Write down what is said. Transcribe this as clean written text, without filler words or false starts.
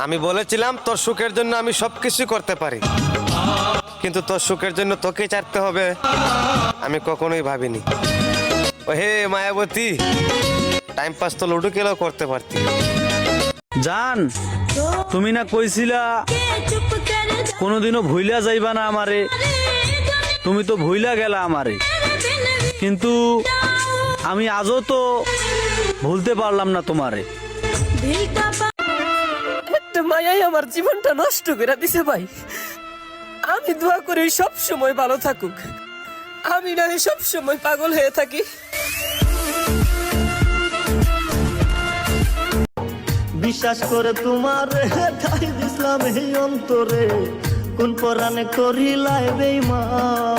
আমি বলেছিলাম তোর সুখের জন্য আমি সবকিছু করতে পারি, কিন্তু তোর সুখের জন্য তোকে ছাড়তে হবে আমি কখনোই ভাবিনি। ও হে মায়াবতী, টাইম পাস তো লুডো খেলেও করতে পারতি। জান, তুমি না কইছিলা কোনোদিনও ভুইলা যাইবা না আমারে, তুমি তো ভুইলা গেলা আমারে, কিন্তু আমি আজও তো ভুলতে পারলাম না তোমারে। একটা মায়াই আমার জীবনটা নষ্ট করে দিছে ভাই। আমি দোয়া করি সব সময় ভালো থাকুক, আমি না সব সময় পাগল হয়ে থাকি। বিশ্বাস করে তোমার ঠাই দিছিলাম এই অন্তরে, কোন পরাণে করিলাই বেঈমান।